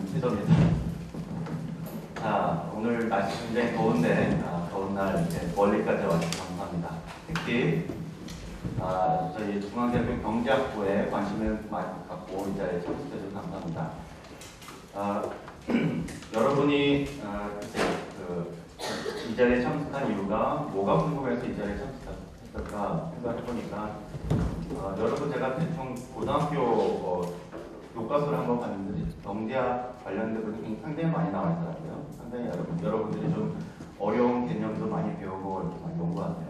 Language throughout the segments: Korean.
윤태정입니다. 자, 오늘 날씨 굉장히 더운데 더운 날 이렇게 멀리까지 와주셔서 감사합니다. 특히 저희 중앙대학교 경제학부에 관심을 많이 갖고 이 자리에 참석해 주셔서 감사합니다. 여러분이 이 자리에 참석한 이유가 뭐가 궁금해서 이 자리에 참석했을까 생각해 보니까 여러분 제가 대충 고등학교 교과서를 한번 봤는데 경제학 관련된 분이 상당히 많이 나와 있더라고요. 상당히 여러분들이 좀 어려운 개념도 많이 배우고 이렇게 많이 온 것 같아요.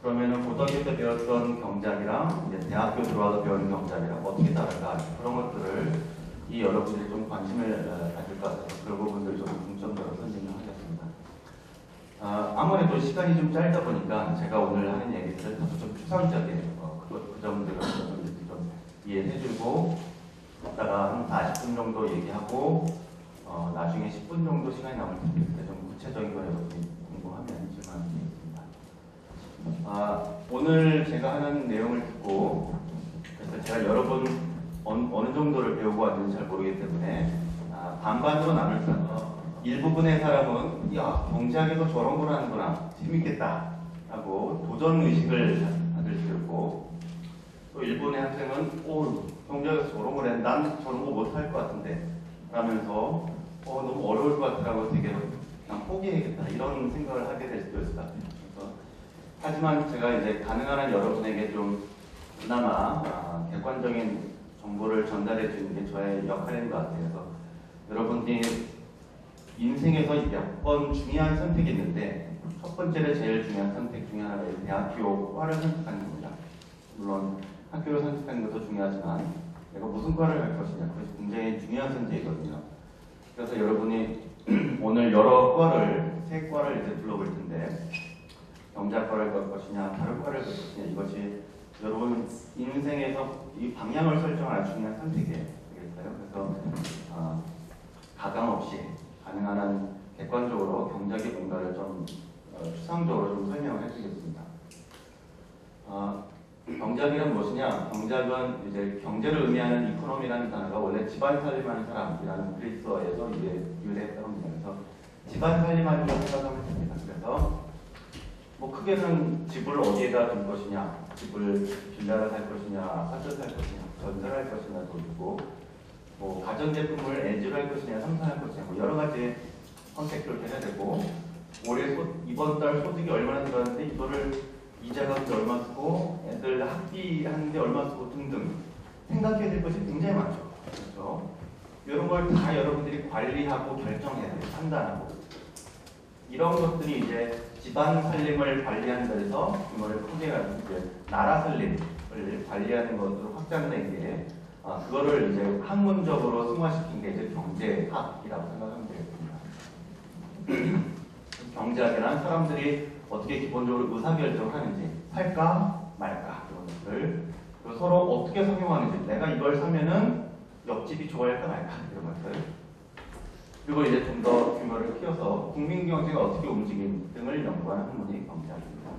그러면은 고등학교 때 배웠던 경제학이랑 이제 대학교 들어와서 배우는 경제학이랑 어떻게 다른가 그런 것들을 여러분들이 좀 관심을 가질 것 같아서 그 부분들 좀 중점적으로 설명하겠습니다. 아무래도 시간이 좀 짧다 보니까 제가 오늘 하는 얘기들은 다소 좀 추상적인 그 점들을 좀 이해해주고 이따가 한 40분 정도 얘기하고 나중에 10분 정도 시간이 남을 텐데 좀 구체적인 거 여러분이 궁금하면 질문을 드리겠습니다. 오늘 제가 하는 내용을 듣고 그래서 제가 여러분 어느 정도를 배우고 왔는지 잘 모르기 때문에 반반으로 나눌까요? 일부분의 사람은 야 경제학에서 저런 걸 하는구나 재밌겠다 하고 도전 의식을 가질 수 있고 또 일본의 학생은 경제학에서 저런 걸 해 난 저런 거 못 할 것 같은데 라면서 너무 어려울 것 같더라고 되게 그냥 포기해야겠다 이런 생각을 하게 될 수도 있을 것 같아요. 그래서 하지만 제가 이제 가능한 한 여러분에게 좀 그나마 객관적인 정보를 전달해 주는 게 저의 역할인 것 같아요. 그래서 여러분들이 인생에서 몇 번 중요한 선택이 있는데 첫 번째로 제일 중요한 선택 중에 하나가 대학교과를 선택하는 겁니다. 물론 학교를 선택하는 것도 중요하지만 내가 무슨 과를 할 것이냐 그것이 굉장히 중요한 선택이거든요. 그래서 여러분이 오늘 여러 과를 세 과를 이제 불러볼 텐데 경제학과를 갈 것이냐 다른 과를 갈 것이냐 이것이 여러분 인생에서 이 방향을 설정할 중요한 선택이에요. 그래서 가감 없이 가능한 한 객관적으로 경제학의 뭔가를 좀 추상적으로 좀 설명을 해드리겠습니다. 경제학이란 무엇이냐? 경제학은 이제 경제를 의미하는 이코노미라는 단어가 원래 집안 살림하는 사람이라는 그리스어에서 이게 유래했다고 합니다. 그래서 집안 살림하는 걸 생각하면 됩니다. 그래서 뭐 크게는 집을 어디에다 둘 것이냐, 집을 빌라를 살 것이냐, 아파트를 살 것이냐, 전세를 할 것이냐도 있고, 뭐 가전제품을 애지로 할 것이냐, 생산할 것이냐, 뭐 여러 가지 선택들을 해야 되고, 올해 이번 달 소득이 얼마나 들어갔는데 이거를 이자가 얼마 쓰고, 애들 학비 하는데 얼마 쓰고 등등 생각해야 될 것이 굉장히 많죠. 그렇죠? 이런 걸 다 여러분들이 관리하고 결정해야 돼요. 판단하고. 이런 것들이 이제 집안 살림을 관리하는 데서 이걸 크게 이제 나라 살림을 관리하는 것으로 확장된 게 그거를 이제 학문적으로 승화시킨 게 이제 경제학이라고 생각하면 되겠습니다. 경제학이란 사람들이 어떻게 기본적으로 의사결정을 하는지 살까 말까 이런 것들 그리고 서로 어떻게 성용하는지 내가 이걸 사면은 옆집이 좋아할까 말까 이런 것들 그리고 이제 좀 더 규모를 키워서 국민 경제가 어떻게 움직임 등을 연구하는 학문이 경제학입니다.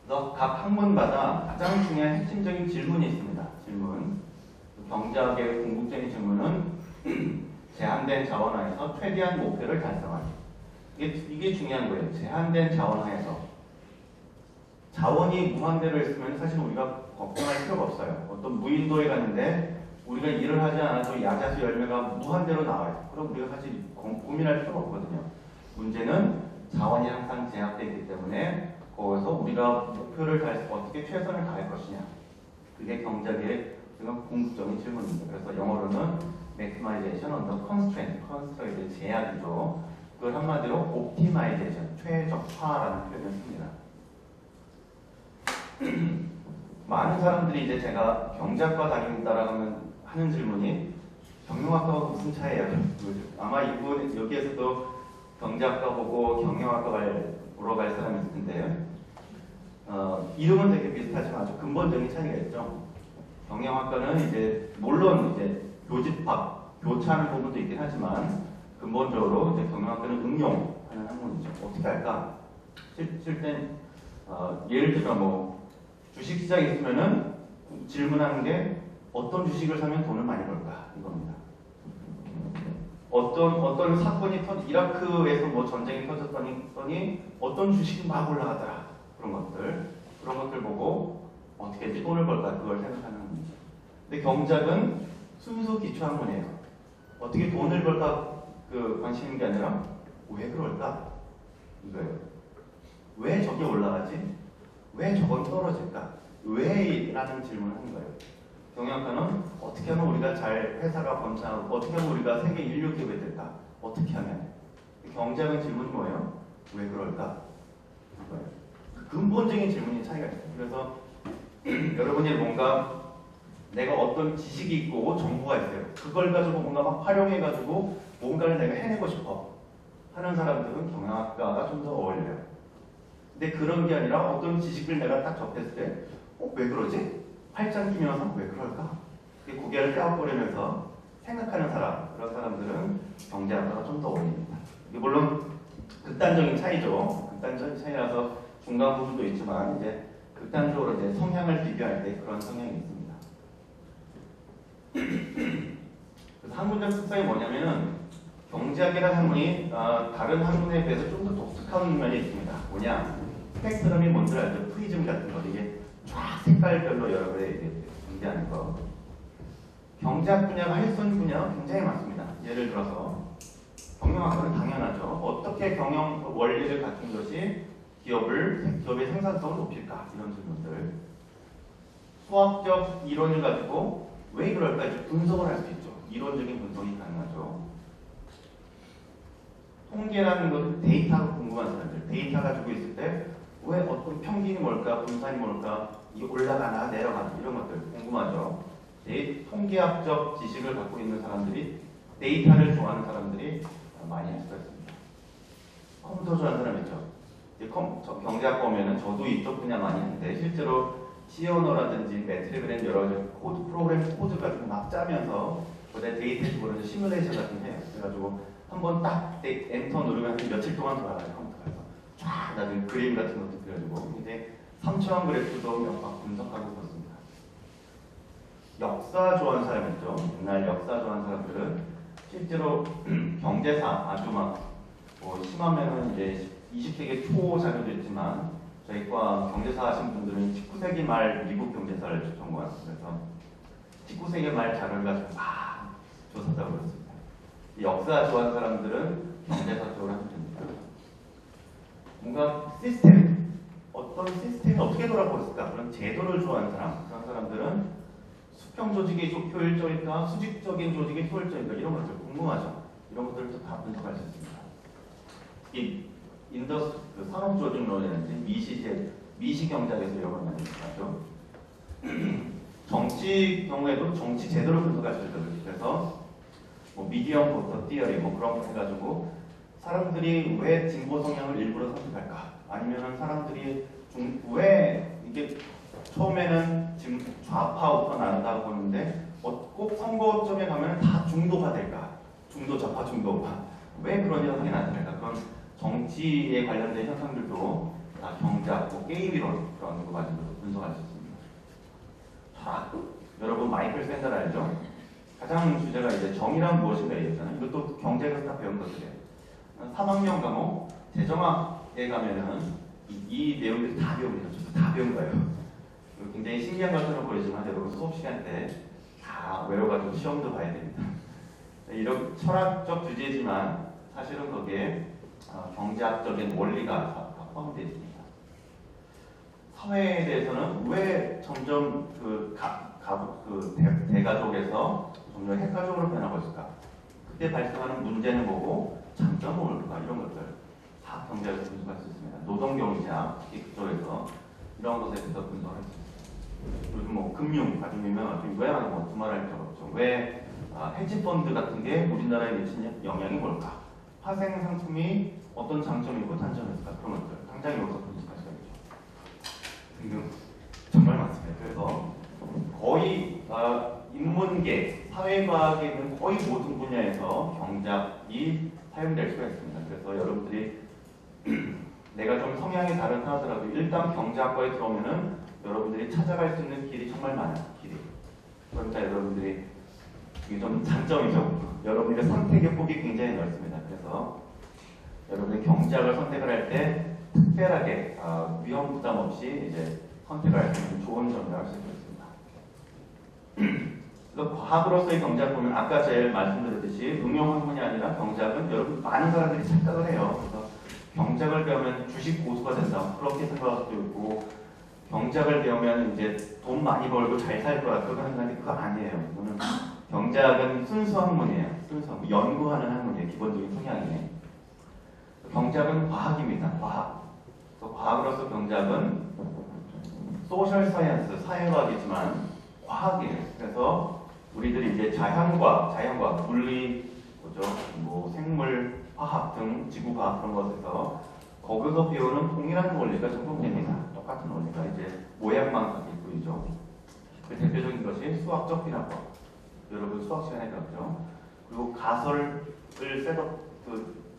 그래서 각 학문마다 가장 중요한 핵심적인 질문이 있습니다. 질문. 경제학의 궁극적인 질문은 제한된 자원 하에서 최대한 목표를 달성하기. 이게 중요한 거예요. 제한된 자원 하에서 자원이 무한대로 있으면 사실 우리가 걱정할 필요가 없어요. 어떤 무인도에 갔는데 우리가 일을 하지 않아도 야자수 열매가 무한대로 나와요. 그럼 우리가 사실 고민할 필요가 없거든요. 문제는 자원이 항상 제약되어 있기 때문에 거기서 우리가 목표를 어떻게 최선을 다할 것이냐. 그게 경제학의 궁극적인 질문입니다. 그래서 영어로는 maximization under constraint, constraint의 제약이죠. 그걸 한마디로 optimization, 최적화라는 표현을 씁니다. 많은 사람들이 이제 제가 경제학과 다닌다라고 하는 질문이 경영학과가 무슨 차이예요? 아마 이분 여기에서도 경제학과 보고 경영학과 보러 갈 사람이 있을 텐데 이름은 되게 비슷하지만 아주 근본적인 차이가 있죠. 경영학과는 이제 물론 이제 교집합, 교차하는 부분도 있긴 하지만 근본적으로 이제 경영학과는 응용하는 학문이죠. 어떻게 할까? 실제 예를 들어 뭐 주식시장에 있으면은 질문하는 게 어떤 주식을 사면 돈을 많이 벌까 이겁니다. 어떤 사건이 이라크에서 뭐 전쟁이 터졌더니 어떤 주식이 막 올라가더라. 그런 것들 보고 어떻게 해야지 돈을 벌까 그걸 생각하는 문제. 근데 경작은 순수 기초학문이에요. 어떻게 돈을 벌까 관심 있는 게 아니라 왜 그럴까 이거예요. 왜 저게 올라가지? 왜 저건 떨어질까? 왜? 라는 질문을 하는 거예요. 경영학과는 어떻게 하면 우리가 잘 회사가 번창하고 어떻게 하면 우리가 세계 인류 기업이 될까? 어떻게 하면? 경제학은 질문이 뭐예요? 왜 그럴까? 이거예요. 근본적인 질문이 차이가 있어요. 그래서 여러분이 뭔가 내가 어떤 지식이 있고 정보가 있어요. 그걸 가지고 뭔가 막 활용해가지고 뭔가를 내가 해내고 싶어 하는 사람들은 경영학과가 좀 더 어울려요. 근데 그런 게 아니라 어떤 지식을 내가 딱 접했을 때 왜 그러지? 팔짱 끼면서 왜 그럴까? 고개를 끄덕거리면서 생각하는 사람, 그런 사람들은 경제학과가 좀 더 어울립니다. 이게 물론 극단적인 차이죠. 극단적인 차이라서 중간 부분도 있지만 이제 극단적으로 이제 성향을 비교할 때 그런 성향이 있습니다. 그래서 학문적 특성이 뭐냐면은 경제학이라는 학문이 다른 학문에 비해서 좀 더 독특한 면이 있습니다. 뭐냐? 스펙트럼이 뭔지 알죠? 프리즘 같은 거 이게 쫙 색깔별로 여러 개 존재하는 거. 경제학 분야가 할 수 있는 분야가 굉장히 많습니다. 예를 들어서 경영학과는 당연하죠. 어떻게 경영 원리를 갖춘 것이 기업의 생산성을 높일까? 이런 질문들. 수학적 이론을 가지고 왜 그럴까? 이제 분석을 할 수 있죠. 이론적인 분석이 가능하죠. 통계라는 것은 데이터가 궁금한 사람들. 데이터 가지고 있을 때 왜 어떤 평균이 뭘까? 분산이 뭘까? 이게 올라가나 내려가나 이런 것들 궁금하죠. 통계학적 지식을 갖고 있는 사람들이 데이터를 좋아하는 사람들이 많이 할 수가 있습니다. 컴퓨터 좋아하는 사람 있죠. 경제학 보면은 저도 이쪽 분야 많이 하는데 실제로 시어너라든지 매트리그램 여러 가지 프로그램 코드 가지고 막 짜면서 그다음에 데이터 집어넣어서 시뮬레이션 같은 거 해요. 그래가지고 한번 딱 엔터 누르면 며칠 동안 돌아가요. 컴퓨터에서 쫙 나중에 그림 같은 것도 그려주고 이제 3차원 그래프도 막 분석하고 그렇습니다. 역사 좋아하는 사람 있죠. 옛날 역사 좋아하는 사람들은 실제로 경제사 아주 뭐 심하면은 이제 20세기 초 자료도 있지만 저희 과 경제사 하신 분들은 19세기 말 미국 경제사를 전공하셨어요. 그래서 19세기 말 자료를 가지고 막 조사하고 그렇습니다. 역사 좋아하는 사람들은 경제사 쪽으로 하면 됩니다. 뭔가 어떤 시스템이 어떻게 돌아가고 있을까? 그런 제도를 좋아하는 그런 사람들은 수평 조직이 효율적일까? 수직적인 조직이 효율적일까? 이런 것들 궁금하죠. 이런 것들을 다 분석할 수 있습니다. 산업 조직론이라든지 미시 경제학에서 이런 걸 많이 하죠. 정치 경우에도 정치 제도를 분석할 수 있거든요. 그래서 뭐 미디엄 보터 티어리 뭐 그런 거 해가지고 사람들이 왜 진보 성향을 일부러 선택할까? 아니면은 사람들이 왜 이게 처음에는 지금 좌파 우파 나눈다고 보는데 꼭 선거점에 가면 다 중도가 될까? 중도 좌파 중도 우파 왜 그런 현상이 나타날까? 그런 정치에 관련된 현상들도 다 경제학, 게임 이론 그런 거 가지고 분석할 수 있습니다. 자, 여러분 마이클 샌델 알죠? 가장 주제가 이제 정의란 무엇인가 얘기했잖아요. 이것도 경제에서 다 배운 것들이에요. 3학년 과목 재정학에 가면은 이 내용들이 다 배웁니다. 저도 다 배운 거예요. 굉장히 신기한 것처럼 보이지만 여러분 수업 시간 때 다 외워가지고 시험도 봐야 됩니다. 이런 철학적 주제지만 사실은 거기에 경제학적인 원리가 포함되어 있습니다. 사회에 대해서는 왜 점점 대가족에서 점점 핵가족으로 변하고 있을까? 그때 발생하는 문제는 뭐고 장점은 뭘까? 이런 것들 다 경제학에서 분석할 수 있습니다. 노동경제학 특히 그쪽에서 이런 것에 대해서 분석할 수 있습니다. 요즘 뭐 금융 아주 유명하죠. 왜 뭐 두말할 필요가 없죠. 왜 헤지펀드 같은 게 우리나라에 미치는 영향이 뭘까? 파생 상품이 어떤 장점이고 단점이 있을까? 그런 것들 당장 여기서 분석할 수가 있죠. 등등 정말 많습니다. 그래서 거의 인문계, 사회과학에 있는 거의 모든 분야에서 경제학이 사용될 수가 있습니다. 그래서 여러분들이 내가 좀 성향이 다르다 하더라도 일단 경제학과에 들어오면은 여러분들이 찾아갈 수 있는 길이 정말 많아요. 길이. 그러니까 여러분들이 이게 좀 장점이죠. 여러분들의 선택의 폭이 굉장히 넓습니다. 그래서 여러분들이 경제학을 선택을 할 때 특별하게 위험 부담 없이 이제 선택을 할 수 있는 좋은 점이라고 할 수 있습니다. 그래서 과학으로서의 경제학 보면 아까 제일 말씀드렸듯이 응용 학문이 아니라 경제학은 여러분 많은 사람들이 착각을 해요. 그래서 경제학을 배우면 주식 고수가 된다 그렇게 생각할 수도 있고 경제학을 배우면 이제 돈 많이 벌고 잘 살 거라 그렇게 생각하는데 그거 아니에요. 이거는 경제학은 순수 학문이에요. 순수 학문, 연구하는 학문이에요. 기본적인 성향이. 경제학은 과학입니다. 과학. 과학으로서 경제학은 소셜 사이언스, 사회과학이지만 과학이에요. 그래서 우리들이 이제 자연과학, 물리, 뭐 생물, 화학 등 지구과학 그런 것에서 거기서 배우는 동일한 원리가 적용됩니다. 똑같은 원리가 이제 모양만 바뀔 뿐이죠. 그 대표적인 것이 수학적 비례법. 여러분 수학 시간에 배웠죠. 그리고 가설을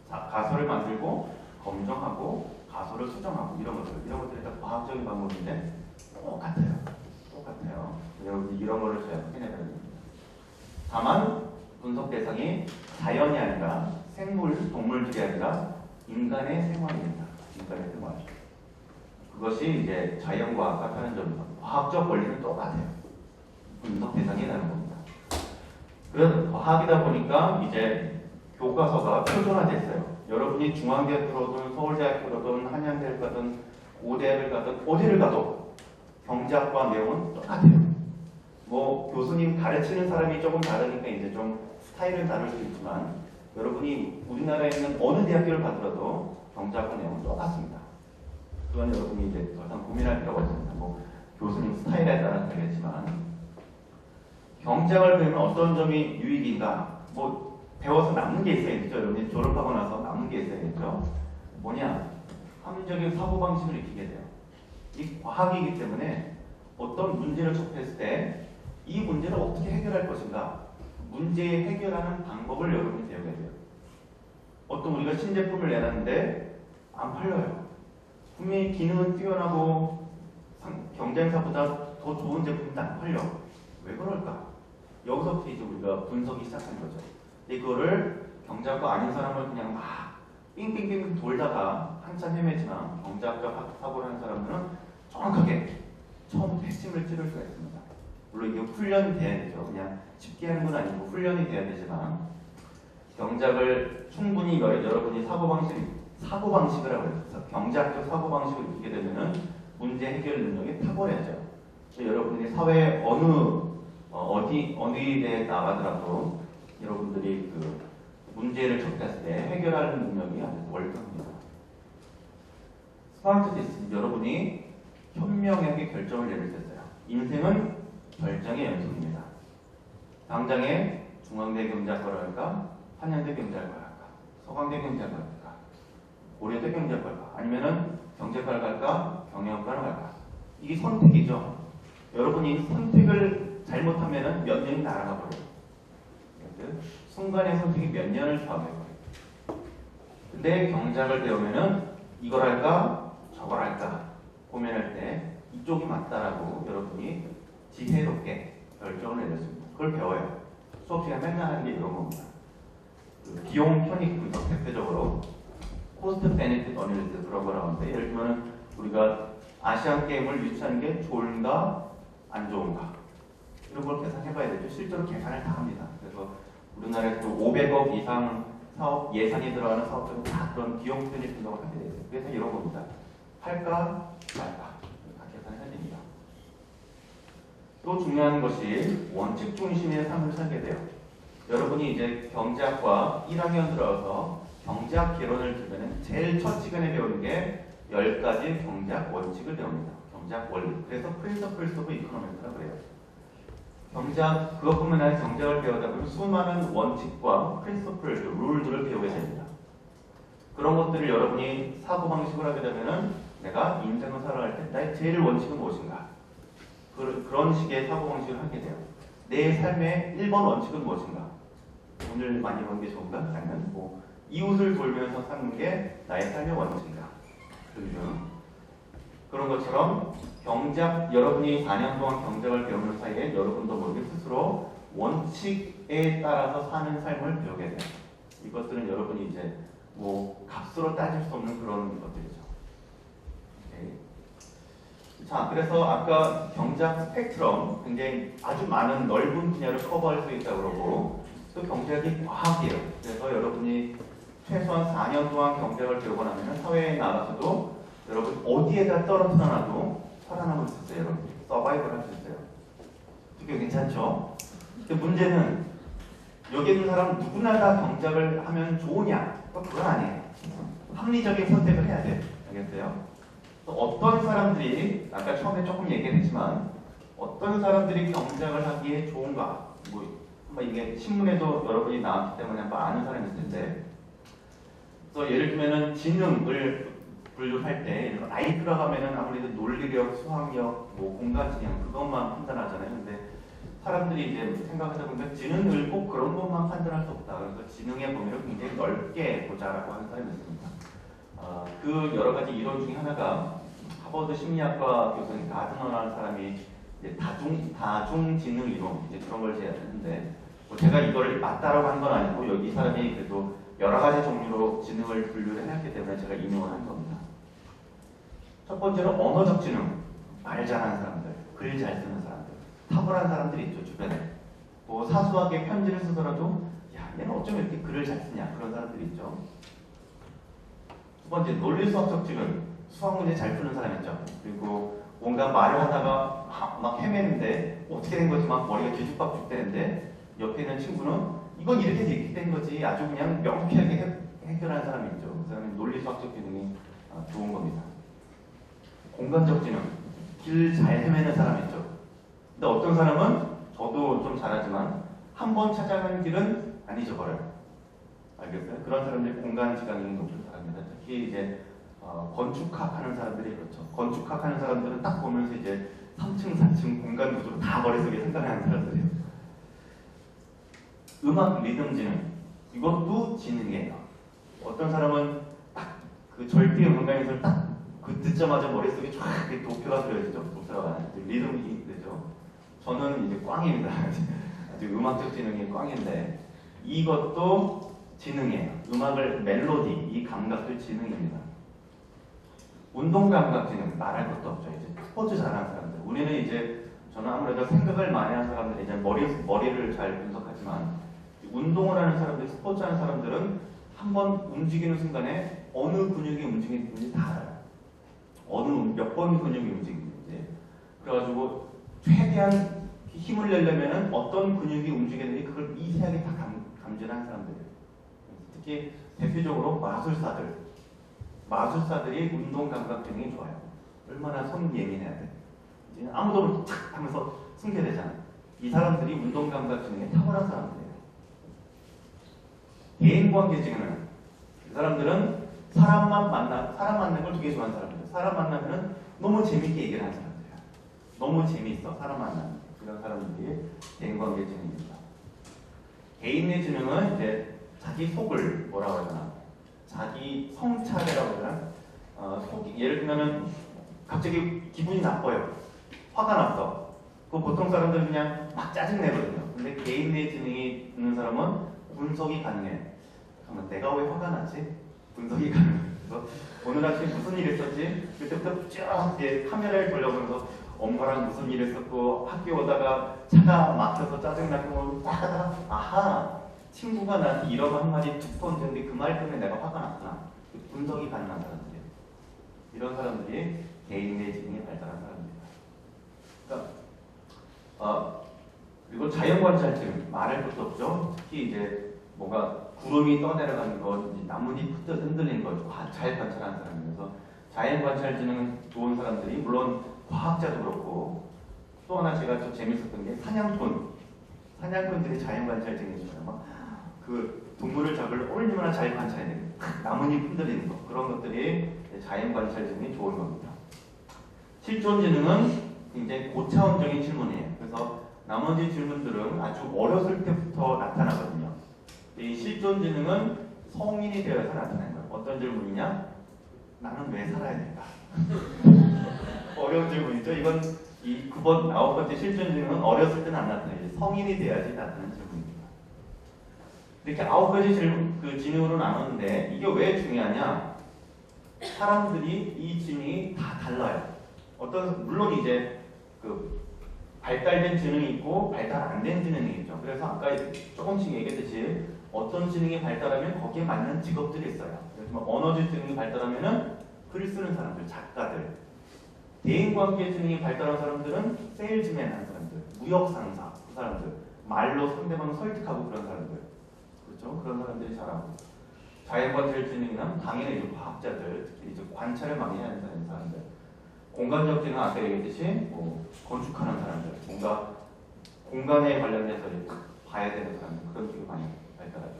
가설을 만들고 검정하고 가설을 수정하고 이런 것들이 다 과학적인 방법인데 똑같아요. 여러분 이런 거를 저희가 해내야 됩니다. 다만 분석 대상이 자연이 아니라 생물, 동물들이 아니라 인간의 생활입니다. 인간의 생활. 그것이 이제 자연과학과 다른 점입니다. 과학적 원리는 똑같아요. 분석 대상이 다른 겁니다. 그래서 과학이다 보니까 이제 교과서가 표준화됐어요. 여러분이 중앙대학 들어오든 서울대학 들어오든 한양대를 가든 고대를 가든 어디를 가도 경제학과 내용은 똑같아요. 뭐 교수님 가르치는 사람이 조금 다르니까 이제 좀 스타일은 다를 수 있지만 여러분이 우리나라에 있는 어느 대학교를 가더라도 경제학과 내용은 똑같습니다. 그건 여러분이 이제 더 이상 고민할 필요가 없습니다. 뭐 교수님 스타일에 따라 다르겠지만 경제학을 배우면 어떤 점이 유익인가? 뭐 배워서 남는 게 있어야겠죠. 여러분이 졸업하고 나서 남는 게 있어야겠죠. 뭐냐? 합리적인 사고방식을 익히게 돼요. 이 과학이기 때문에 어떤 문제를 접했을 때 이 문제를 어떻게 해결할 것인가? 문제 해결하는 방법을 여러분이 배우게 돼요. 어떤 우리가 신제품을 내놨는데 안 팔려요. 분명히 기능은 뛰어나고 경쟁사보다 더 좋은 제품도 안 팔려. 왜 그럴까? 여기서부터 이제 우리가 분석이 시작한 거죠. 근데 그거를 경제학과 아닌 사람을 그냥 막 빙빙빙 돌다가 한참 헤매지만 경제학과 사고를 하는 사람들은 정확하게 처음부터 핵심을 찌를 수가 있습니다. 물론 이게 훈련이 돼야 되죠. 그냥 쉽게 하는 건 아니고 훈련이 돼야 되지만 경제학을 충분히 여러분이 사고방식을 하고 있어요. 경제학적 사고방식을 익히게 되면은 문제 해결 능력이 탁월해져요. 여러분이 사회에 어디에 대해 나가더라도 여러분들이 그 문제를 접했을 때 해결하는 능력이 아주 월등합니다. 스마트 디스 여러분이 현명하게 결정을 내릴 수 있어요. 인생은 결정의 연속입니다. 당장에 중앙대 경제학과를 할까? 한양대 경제학과를 할까? 서강대 경제학과를 할까? 고려대 경제학과를 할까? 아니면은 경제과를 갈까? 경영학과를 갈까? 이게 선택이죠. 여러분이 선택을 잘못하면은 몇 년이 날아가 버려요. 순간의 선택이 몇 년을 좌우해버려요. 근데 경제학을 배우면은 이걸 할까? 저걸 할까? 고민할 때 이쪽이 맞다라고 여러분이 지혜롭게 결정을 내렸습니다. 그걸 배워요. 수업 시간에 맨날 하는 게 이런 겁니다. 그 비용 편익 분석 대표적으로 코스트 베네핏 어널리시스 그런 거라고 하는데 예를 들면 우리가 아시안 게임을 유치하는 게 좋은가 안 좋은가 이런 걸 계산해봐야 되죠. 실제로 계산을 다 합니다. 그래서 우리나라에서 500억 이상 사업 예산이 들어가는 사업들은 다 그런 비용 편익 분석을 하게 되죠. 그래서 이런 겁니다. 할까 말까 다 계산해야 됩니다. 또 중요한 것이 원칙 중심의 삶을 살게 돼요. 여러분이 이제 경제학과 1학년 들어서 경제학 개론을 들으면 제일 첫 시간에 배우는 게 10가지 경제학 원칙을 배웁니다. 경제학 원리. 그래서 Principles of Economics라고 해요. 경제학, 그것뿐만 아니라 경제학을 배우다 보면 수많은 원칙과 Principles, 룰들을 배우게 됩니다. 그런 것들을 여러분이 사고방식을 하게 되면은 내가 인생을 살아갈 때 나의 제일 원칙은 무엇인가? 그런 식의 사고방식을 하게 돼요. 내 삶의 1번 원칙은 무엇인가? 돈을 많이 버는 게 좋은가? 아니면 뭐 이웃을 돌면서 사는 게 나의 삶의 원칙인가? 등등. 그런 것처럼 경작, 여러분이 4년 동안 경작을 배우는 사이에 여러분도 모르게 스스로 원칙에 따라서 사는 삶을 배우게 돼요. 이것들은 여러분이 이제 뭐 값으로 따질 수 없는 그런 것들이죠. 오케이. 자, 그래서 아까 경작 스펙트럼 굉장히 아주 많은 넓은 분야를 커버할 수 있다고 그러고 또 경작이 과학이에요. 그래서 여러분이 최소한 4년 동안 경작을 배우고 나면 사회에 나가서도 여러분 어디에다 떨어뜨려놔도 살아남을 수 있어요. 여러분 서바이벌 할 수 있어요. 되게 괜찮죠? 근데 문제는 여기 있는 사람 누구나 다 경작을 하면 좋으냐? 그건 아니에요. 합리적인 선택을 해야 돼요. 알겠어요? 또 어떤 사람들이 아까 처음에 조금 얘기했지만 어떤 사람들이 경작을 하기에 좋은가? 뭐 이게 신문에도 여러분이 나왔기 때문에 한번 아는 사람이 있을 텐데, 그래서 예를 들면은 지능을 분류할 때 IQ라고 하면은 아무래도 논리력, 수학력, 뭐 공간 지능 그것만 판단하잖아요. 근데 사람들이 이제 생각하다 보니까 지능을 꼭 그런 것만 판단할 수 없다. 그래서 지능의 범위를 굉장히 넓게 보자라고 하는 사람이 있습니다. 그 여러 가지 이론 중에 하나가 하버드 심리학과 교수인 가드너라는 사람이 이제 다중 지능 이론 이제 그런 걸 제안했는데, 뭐 제가 이걸 맞다라고 한 건 아니고 여기 이 사람이 그래도 여러 가지 종류로 지능을 분류를 해놨기 때문에 제가 인용을 한 겁니다. 첫 번째로 언어적 지능, 말 잘하는 사람들, 글 잘 쓰는 사람들, 탁월한 사람들이 있죠 주변에. 뭐 사소하게 편지를 쓰더라도 야 얘는 어쩜 이렇게 글을 잘 쓰냐 그런 사람들이 있죠. 두 번째 논리수학적 지능, 수학 문제 잘 푸는 사람 있죠. 그리고 뭔가 말을 하다가 막 헤매는데 어떻게 된 거지 막 머리가 뒤죽박죽 되는데 옆에 있는 친구는 이건 이렇게 된 거지 아주 그냥 명쾌하게 해결하는 사람이 있죠. 그 사람은 논리수학적 지능이 좋은 겁니다. 공간적 지능, 길 잘 헤매는 사람 있죠. 근데 어떤 사람은 저도 좀 잘하지만 한 번 찾아간 길은 안 잊어버려요. 알겠어요? 그런 사람들이 공간 지각이 높은 사람입니다. 특히 이제 건축학 하는 사람들이 그렇죠. 건축학 하는 사람들은 딱 보면서 이제 3층, 4층 공간 구조를 다 머릿속에 생각하는 사람들이에요. 음악 리듬 지능, 이것도 지능이에요. 어떤 사람은 딱 그 절대 음악감에서 딱 그 듣자마자 머릿속에 쫙 도표가 그려지죠. 도표가 리듬이 되죠. 저는 이제 꽝입니다. 아주 음악적 지능이 꽝인데 이것도 지능이에요. 음악을 멜로디, 이 감각도 지능입니다. 운동 감각 지능, 말할 것도 없죠. 이제 스포츠 잘하는 사람들. 우리는 이제 저는 아무래도 생각을 많이 하는 사람들이 이제 머리를 잘 분석하지만 운동을 하는 사람들, 스포츠 하는 사람들은 한번 움직이는 순간에 어느 근육이 움직이는지 다 알아요. 몇 번 근육이 움직이는지. 그래가지고 최대한 힘을 내려면은 어떤 근육이 움직이는지 그걸 미세하게 다 감지하는 사람들이에요. 특히 대표적으로 마술사들이 운동 감각 기능이 좋아요. 얼마나 손 예민해야 돼. 이제 아무도 탁 하면서 숨게 되잖아. 이 사람들이 운동 감각 기능이 탁월한 사람들이에요. 개인 관계 지능은 이 사람들은 사람 만나는 걸 되게 좋아하는 사람들이에요. 사람 만나면은 너무 재밌게 얘기를 하는 사람들이에요. 너무 재밌어 사람 만나는 게. 그런 사람들이 개인 관계 지능입니다. 개인의 지능은 이제 자기 속을 뭐라고 하잖아. 자기 성찰이라고 하잖아. 예를 들면은 갑자기 기분이 나빠요. 화가 났어. 그 보통 사람들은 그냥 막 짜증내거든요. 근데 개인의 지능이 있는 사람은 분석이 가능해. 잠깐만, 내가 왜 화가 났지? 분석이 가능해. 그래서 오늘 아침에 무슨 일 있었지? 그때부터 쭉 카메라를 돌려보면서 엄마랑 무슨 일 했었고 학교 오다가 차가 막혀서 짜증나고 딱 하다가 아하! 친구가 나한테 이런 한마디 툭 던졌는데 그 말 때문에 내가 화가 났구나. 분석이 가능한 사람들이에요. 이런 사람들이 개인의 지능이 발달한 사람입니다. 그러니까 그리고 자연관찰증 말할 것도 없죠. 특히 이제 뭐가 구름이 떠내려가는 것, 나뭇잎 흔들리는 걸 잘 관찰하는 사람이라서 자연관찰지능 좋은 사람들이 물론 과학자도 그렇고 또 하나 제가 좀 재밌었던 게 사냥꾼들이 자연관찰증이 있어요. 그 동물을 잡을 얼마나 잘 관찰해야 돼요. 나뭇잎 흔들리는 거 그런 것들이 자연관찰증이 좋은 겁니다. 실존지능은 굉장히 고차원적인 질문이에요. 그래서 나머지 질문들은 아주 어렸을 때부터 나타나거든요. 이 실존지능은 성인이 되어서 나타나는 거예요. 어떤 질문이냐? 나는 왜 살아야 될까? 어려운 질문이죠. 이건 이 9번, 9번째 실존 질문은 어렸을 때는 안 나타나요. 성인이 돼야지 나타나는 질문입니다. 이렇게 9가지 질문, 그 지능으로 나눴는데 이게 왜 중요하냐? 사람들이 이 지능이 다 달라요. 물론 이제 그 발달된 지능이 있고 발달 안 된 지능이 있죠. 그래서 아까 조금씩 얘기했듯이 어떤 지능이 발달하면 거기에 맞는 직업들이 있어요. 예를 들면 언어적 지능이 발달하면은 글 쓰는 사람들, 작가들. 대인관계 지능이 발달한 사람들은 세일즈맨 하는 사람들, 무역 상사 그 사람들, 말로 상대방을 설득하고 그런 사람들, 그렇죠? 그런 사람들이 잘하고. 자연관찰 지능이나 당연히 이제 과학자들, 특히 이제 관찰을 많이 하는 사람들. 공간적 지능 아까 얘기했듯이 뭐 건축하는 사람들, 뭔가 공간에 관련해서 이렇게 봐야 되는 사람들 그런 쪽이 많이 발달하죠.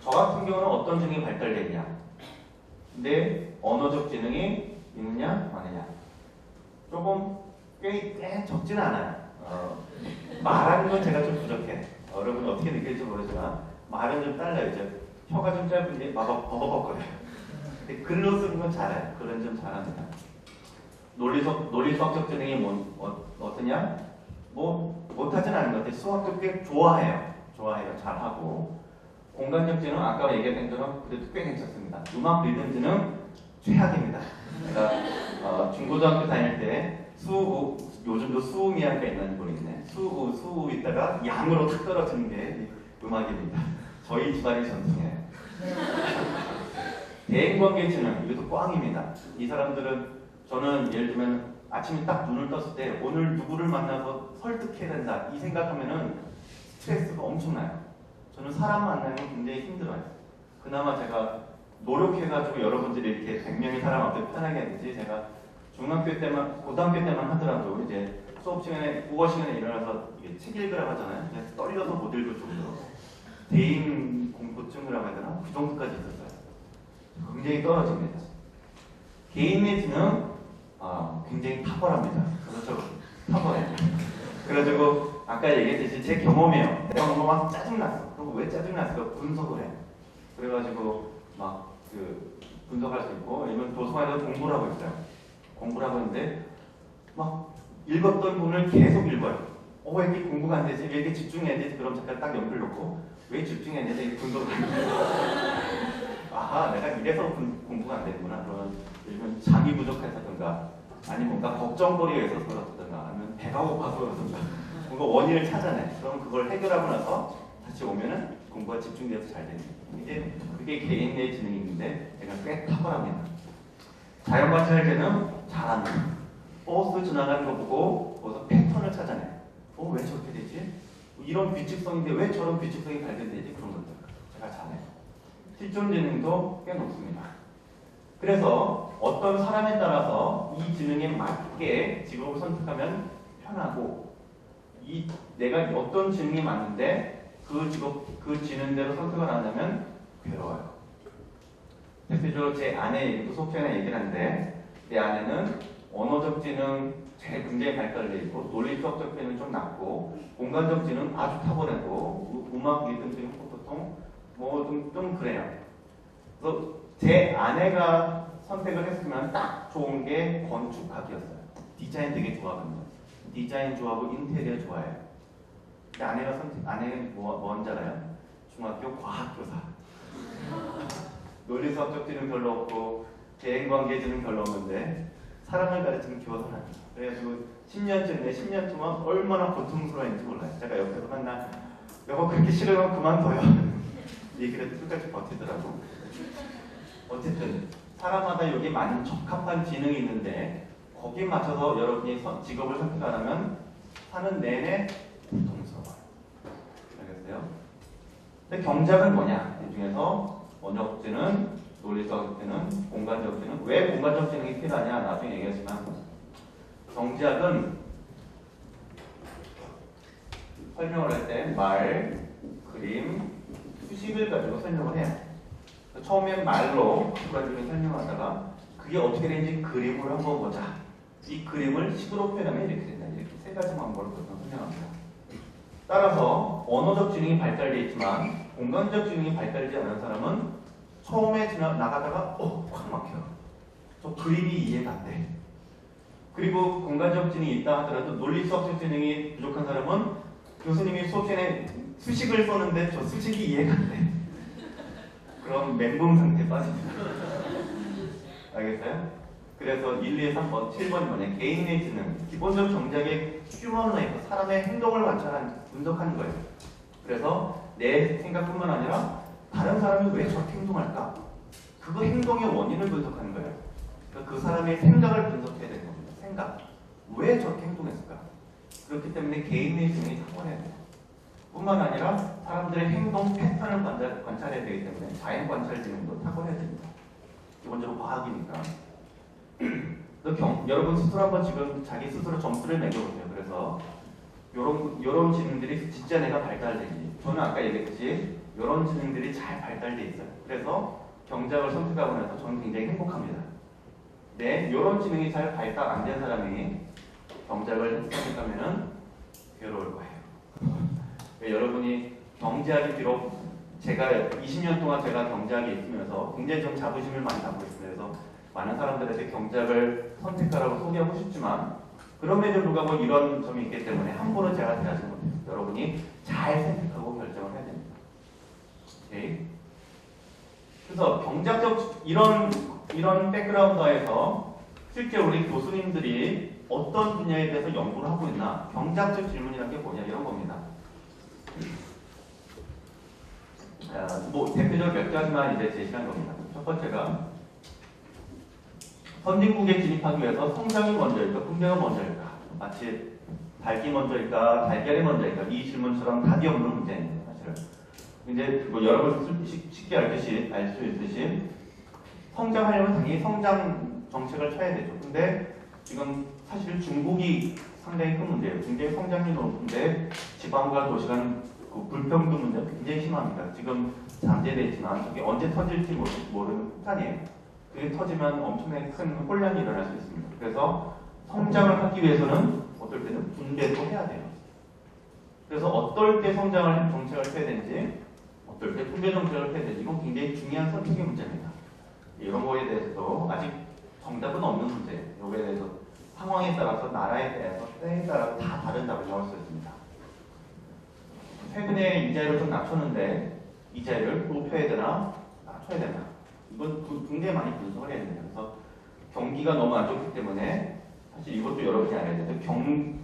저 같은 경우는 어떤 지능이 발달되냐? 근데 언어적 지능이 있느냐 마느냐? 조금 꽤 적지는 않아요. 말하는 건 제가 좀 부족해. 여러분 어떻게 느낄지 모르지만 말은 좀 딸려요. 이제 혀가 좀 짧은데 버벅버벅거려요. 글로 쓰는 건 잘해요. 글은 좀 잘합니다. 논리수학적 지능이 어떠냐? 뭐 못하진 않은 것 같아요. 수학도 꽤 좋아해요. 잘하고. 공간적 지능 아까 얘기했던 것처럼 그래도 꽤 괜찮습니다. 음악 리듬 지능 최악입니다. 제가 중고등학교 다닐 때 수우, 요즘도 수우미학과 있는 분이 있네. 수우 있다가 양으로 탁 떨어지는 게 음악입니다. 저희 집안의 전통이에요. 대인관계 지능, 이것도 꽝입니다. 이 사람들은 저는 예를 들면 아침에 딱 눈을 떴을 때 오늘 누구를 만나서 설득해야 된다 이 생각하면은 스트레스가 엄청나요. 저는 사람 만나는 건 굉장히 힘들어요. 그나마 제가 노력해가지고 여러분들이 이렇게 100명의 사람 앞에 편하게 하든지 제가 중학교 때만, 고등학교 때만 하더라도 이제 수업 시간에, 국어 시간에 일어나서 책 읽으라고 하잖아요. 그래서 떨려서 못 읽을 정도로 대인 공포증이라고 해야 되나? 그 정도까지 있었어요. 굉장히 떨어집니다. 개인의 지능 굉장히 탁월합니다. 그래서 탁월해요. 그래가지고 아까 얘기했듯이 제 경험이에요. 내가 뭔가 막 짜증났어. 그리고 왜 짜증났을까? 분석을 해. 그래가지고 막 그 분석할 수 있고, 아니면 도서관에서 공부를 하고 있어요. 공부를 하고 있는데 막 읽었던 부분을 계속 읽어요. 왜 이렇게 공부가 안 되지? 왜 이렇게 집중해야 되지? 그럼 잠깐 딱 연필 놓고 왜 집중해야 되지? 이렇게 분석을 해요. 아하, 내가 이래서 공부가 안 되는구나. 그러면 요즘 잠이 부족해서든가 아니면 뭔가 걱정거리가 있어서 그렇든가 아니면 배가 고파서 그렇든가 뭔가 원인을 찾아내. 그럼 그걸 해결하고 나서 다시 오면은 공부가 집중돼서 잘 됩니다. 그게 개인의 지능이 있는데 제가 꽤 탁월합니다. 자연관찰 때는 잘합니다. 버스 지나가는 거 보고 거기서 패턴을 찾아내. 왜 저렇게 되지? 이런 규칙성인데 왜 저런 규칙성이 발견되지? 그런 것들 제가 잘해요. 실존 지능도 꽤 높습니다. 그래서 어떤 사람에 따라서 이 지능에 맞게 직업을 선택하면 편하고, 내가 어떤 지능이 맞는데 그 지능대로 선택을 안 하면 괴로워요. 대표적으로 제 아내 얘기도 수업 시간에 얘기를 하는데, 내 아내는 언어적 지능 굉장히 발달되어 있고, 논리수학적 지능 좀 낮고, 공간적 지능 아주 탁월하고, 음악 리듬 지능 보통 좀 그래요. 그래서 제 아내가 선택을 했으면 딱 좋은 게 건축학이었어요. 디자인 되게 좋아하거든요. 디자인 좋아하고 인테리어 좋아해요. 근데 아내는 뭔지 알아요? 중학교 과학교사. 논리수학적 지능 별로 없고 대인관계지능 별로 없는데 사람을 가르치는 교사랍니다. 그래가지고 10년 동안 얼마나 고통스러웠는지 몰라요. 제가 옆에서 맨날 여보 그렇게 싫으면 그만둬요. 얘기를 끝까지 버티더라고. 어쨌든 사람마다 여기 맞는 적합한 지능이 있는데 거기에 맞춰서 여러분이 직업을 선택 안 하면 사는 내내 고통스러워요. 알겠어요? 근데 경작은 뭐냐? 이 중에서 언어적 지능, 논리적 지능, 공간적 지능. 왜 공간적 지능이 필요하냐? 나중에 얘기하지만 경작은 설명을 할 때 말, 그림, 수식을 가지고 설명을 해요. 처음엔 말로 가지고 설명하다가 그게 어떻게 되는지 그림으로 한번 보자. 이 그림을 식으로 표현하면 이렇게 된다. 이렇게 세 가지 방법으로 설명합니다. 따라서 언어적 지능이 발달되어 있지만 공간적 지능이 발달되지 않은 사람은 처음에 나가다가 확 막혀요. 저 그림이 이해가 안 돼. 그리고 공간적 지능이 있다 하더라도 논리 수학적 지능이 부족한 사람은 교수님이 수업 시간에 수식을 썼는데 저 수식이 이해가 안 돼. 그럼 멘붕 상태에 빠집니다. 알겠어요? 그래서 1, 2, 3번, 7번이 뭐냐? 개인의 지능, 기본적 정작의 휴먼 라이프, 사람의 행동을 분석하는 거예요. 그래서 내 생각뿐만 아니라 다른 사람이 왜 저렇게 행동할까? 그 행동의 원인을 분석하는 거예요. 그러니까 그 사람의 생각을 분석해야 되는 겁니다. 생각. 왜 저렇게 행동했을까? 그렇기 때문에 개인의 지능이 탁월해야 돼요. 뿐만 아니라 사람들의 행동 패턴을 관찰해야 되기 때문에 자연 관찰 지능도 탁월해야 됩니다. 기본적으로 과학이니까. 여러분 스스로 한번 지금 자기 스스로 점수를 매겨보세요. 그래서 요런 지능들이 진짜 내가 발달되지. 저는 아까 얘기했듯이 요런 지능들이 잘 발달돼 있어요. 그래서 경작을 선택하고 나서 저는 굉장히 행복합니다. 네, 요런 지능이 잘 발달 안 된 사람이 경작을 선택하면은 괴로울 거예요. 여러분이 경제학이 비록 제가 20년 동안 제가 경제학에 있으면서 굉장히 좀 자부심을 많이 갖고 있습니다. 그래서 많은 사람들한테 경제학을 선택하라고 소개하고 싶지만 그럼에도 불구하고 이런 점이 있기 때문에 함부로 제가 대하지 못해요. 여러분이 잘 생각하고 결정을 해야 됩니다. 오케이? 그래서 경제학적 이런 백그라운드에서 실제 우리 교수님들이 어떤 분야에 대해서 연구를 하고 있나 경제학적 질문이라는 게 뭐냐 이런 겁니다. 뭐 대표적으로 몇 가지만 이제 제시한 겁니다. 첫 번째가 선진국에 진입하기 위해서 성장이 먼저일까, 분배가 먼저일까? 마치 닭이 먼저일까, 달걀이 먼저일까? 이 질문처럼 답이 없는 문제입니다. 사실은. 이제 뭐 여러분 쉽게 알 수 있듯이 성장하려면 당연히 성장 정책을 쳐야 되죠. 근데 지금 사실 중국이 상당히 큰 문제예요. 굉장히 성장률이 높은데 지방과 도시 간 그 불평등 문제가 굉장히 심합니다. 지금 잠재되어 있지만 저게 언제 터질지 모르는 폭탄이에요. 그게 터지면 엄청나게 큰 혼란이 일어날 수 있습니다. 그래서 성장을 하기 위해서는 어떨 때는 분배도 해야 돼요. 그래서 어떨 때 성장을 정책을 해야 되는지 어떨 때 분배 정책을 해야 되는지 이건 굉장히 중요한 선택의 문제입니다. 이런 거에 대해서도 아직 정답은 없는 문제예요. 여기에 대해서 상황에 따라서 나라에 대해서 때에 따라 다 다른 답을 나올 수 있습니다. 최근에 이자율을 좀 낮췄는데 이자율을 높여야 되나 낮춰야 되나 이건 굉장히 많이 분석을 해야 됩니다. 그래서 경기가 너무 안 좋기 때문에 사실 이것도 여러분이 알아야 돼요.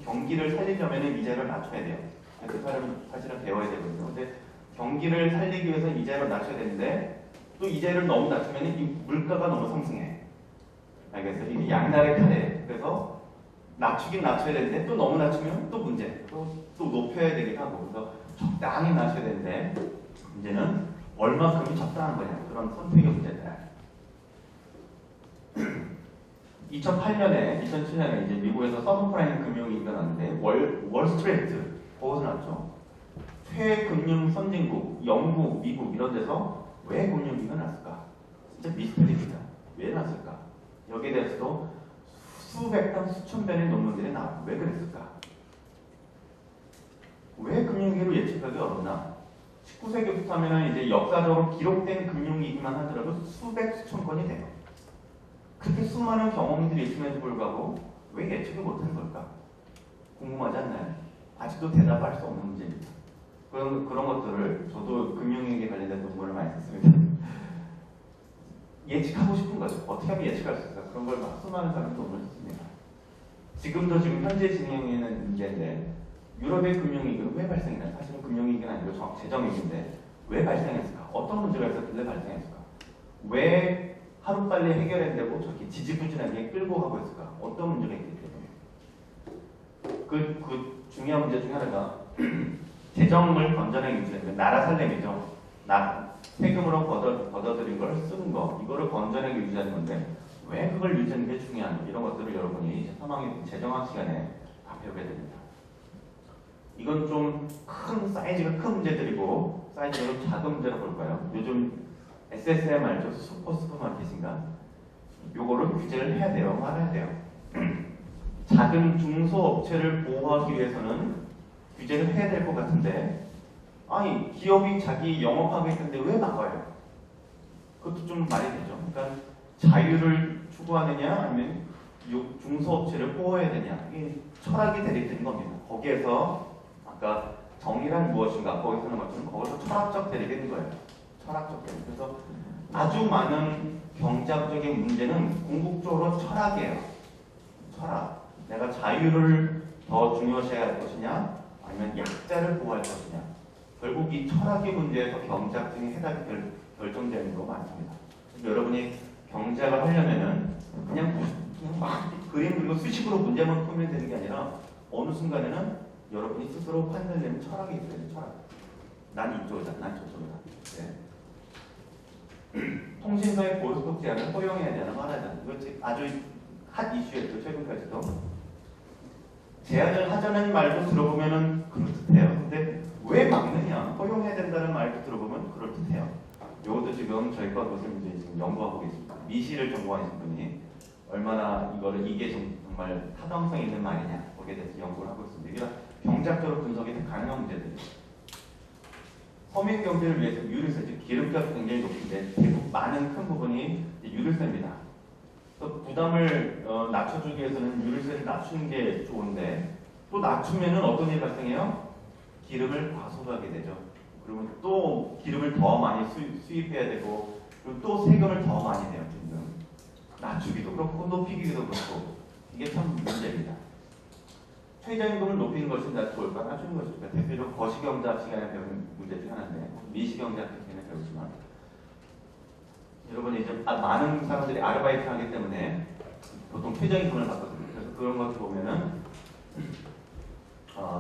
경기를 살리려면 이자율을 낮춰야 돼요. 그 사실은 배워야 되거든요. 근데 경기를 살리기 위해서 이자율을 낮춰야 되는데 또 이자율을 너무 낮추면 이 물가가 너무 상승해. 알겠어요? 이게 양날의 칼이에요. 그래서 낮추긴 낮춰야 되는데 또 너무 낮추면 또 문제. 또 높여야 되기도 하고. 그래서 적당히 낮춰야 되는데 문제는 얼마큼이 적당한 거냐. 그런 선택의 문제다. 2008년에 2007년에 이제 미국에서 서브프라임 금융위기가 났는데 월스트리트 거기서 났죠. 최금융 선진국 영국, 미국 이런 데서 왜 금융위기가 났을까? 진짜 미스터리입니다. 왜 났을까? 여기에 대해서도 수백 단 수천 변의 논문들이 나와요. 왜 그랬을까? 왜 금융위기를 예측하기 어렵나? 19세기부터 하면 이제 역사적으로 기록된 금융위기만 하더라도 수백 수천 건이 돼요. 그렇게 수많은 경험들이 있음에도 불구하고 왜 예측을 못하는 걸까? 궁금하지 않나요? 아직도 대답할 수 없는 문제입니다. 그런 것들을 저도 금융위기에 관련된 논문을 많이 썼습니다. 예측하고 싶은 거죠. 어떻게 하면 예측할 수 있을까? 그런 걸 막 수많은 사람이 논문을 썼습니다. 지금도 지금 현재 진행되는 문제인데 유럽의 금융위기는 왜 발생했나? 사실은 금융위기는 아니고 재정위기인데 왜 발생했을까? 어떤 문제가 있었길래 발생했을까? 왜 하루빨리 해결해내고 저렇게 지지부진하게 끌고 가고 있을까? 어떤 문제가 있기 때문에 그 중요한 문제 중에 하나가 재정을 건전하게 유지하는 나라 살림이죠. 세금으로 걷어들인 걸 쓰는 거 이거를 건전하게 유지하는 건데 왜 그걸 유지하는 게 중요한지 이런 것들을 여러분이 3학년 재정학 시간에 다 배우게 됩니다. 이건 좀 큰 사이즈가 큰 문제들이고 사이즈가 좀 작은 문제로 볼까요? 요즘 SSM 알죠? 슈퍼마켓인가? 요거를 규제를 해야 돼요. 말아야 돼요. 작은 중소업체를 보호하기 위해서는 규제를 해야 될 것 같은데 아니 기업이 자기 영업하고 있는데 왜 막아요? 그것도 좀 말이 되죠. 그러니까 자유를 추구하느냐 아니면 중소업체를 보호해야 되냐, 이게 철학이 대립되는 겁니다. 거기에서 아까 정의란 무엇인가 거기서는 것처럼 거기서 철학적 대립이 있는 거예요. 철학적 대립. 그래서 아주 많은 경제학적인 문제는 궁극적으로 철학이에요. 철학. 내가 자유를 더 중요시해야 할 것이냐 아니면 약자를 보호할 것이냐. 결국 이 철학의 문제에서 경제학적인 해답이 결정되는 경우가 많습니다. 여러분이 경제학을 하려면은 그냥 막 그림 그리고 수식으로 문제만 풀면 되는 게 아니라 어느 순간에는 여러분이 스스로 판단되는 철학이 있어야 돼요. 철학. 난 이쪽이다, 난 저쪽이다. 네. 통신사의 고속도로 제한을 허용해야 되나 말아야 되나. 이거 아주 핫 이슈였죠. 최근까지도. 제한을 하자는 말도 들어보면은 그럴듯해요. 근데 왜 막느냐? 허용해야 된다는 말도 들어보면 그럴듯해요. 이것도 지금 저희과 무슨 이제 지금 연구하고 있습니다. 미시를 전공하신 분이 얼마나 이게 정말 타당성 있는 말이냐 거기에 대해서 연구를 하고 있습니다. 이게 경제학적으로 분석이 가능한 문제들이에요. 서민 경제를 위해서 유류세, 즉 기름값이 굉장히 높은데 대부분 많은 큰 부분이 유류세입니다. 부담을 낮춰주기 위해서는 유류세를 낮추는 게 좋은데 또 낮추면은 어떤 일이 발생해요? 기름을 과소비하게 되죠. 그러면 또 기름을 더 많이 수입해야 되고 그리고 또 세금을 더 많이 내요. 지금 낮추기도 그렇고 높이기도 그렇고 이게 참 문제입니다. 최저임금을 높이는 것이 좋을까 낮추는 것이 좋을까. 대표적으로 거시경제학 시간에 배우는 문제 중 하나인데 미시경제학 시간에 배우지만 여러분이 이제 많은 사람들이 아르바이트 하기 때문에 보통 최저임금을 받거든요. 그래서 그런 것을 보면은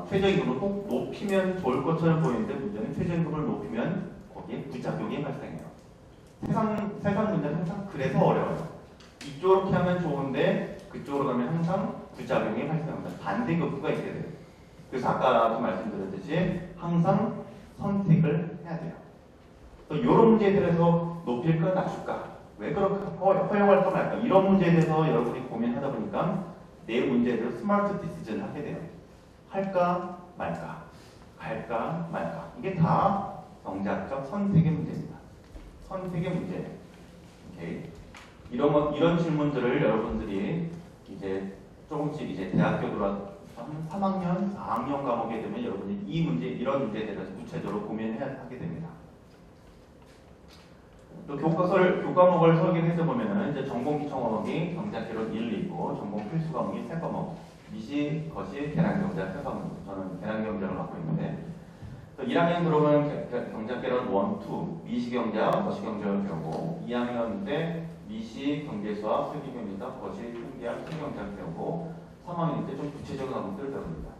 최저임금을 꼭 높이면 좋을 것처럼 보이는데 문제는 최저임금을 높이면 거기에 부작용이 발생해요. 세상 문제는 항상 그래서 어려워요. 이쪽으로 하면 좋은데 그쪽으로 가면 항상 부작용이 발생합니다. 반대급부가 있게 돼요. 그래서 아까도 말씀드렸듯이 항상 선택을 해야 돼요. 또 이런 문제에 대해서 높일까 낮출까? 왜 그렇게 허용할까 말까? 이런 문제에 대해서 여러분이 고민하다 보니까 내 문제에 대해서 스마트 디시전 하게 돼요. 할까 말까? 갈까 말까? 이게 다 경제학적 선택의 문제입니다. 선택의 문제. 오케이. 이런 질문들을 여러분들이 이제 조금씩 이제 대학교 들어와서 3학년, 4학년 과목에 되면 여러분이 이런 문제에 대해서 구체적으로 고민하게 됩니다. 또 교과목을 설계해서 보면은 이제 전공 기초 과목이 경제학개론 1이 있고 전공 필수 과목이 3과목. 미시, 거시, 계량경제학 3과목. 저는 계량경제를 맡고 있는데 또 1학년 들어오면 경제학개론 1, 2, 미시경제학, 거시경제를 배우고 2학년 때 미시, 경제수학, 세계경제학, 거시, 통계학, 세경제학 배우고 3학년 때 좀 구체적인 과목들을 배웁니다.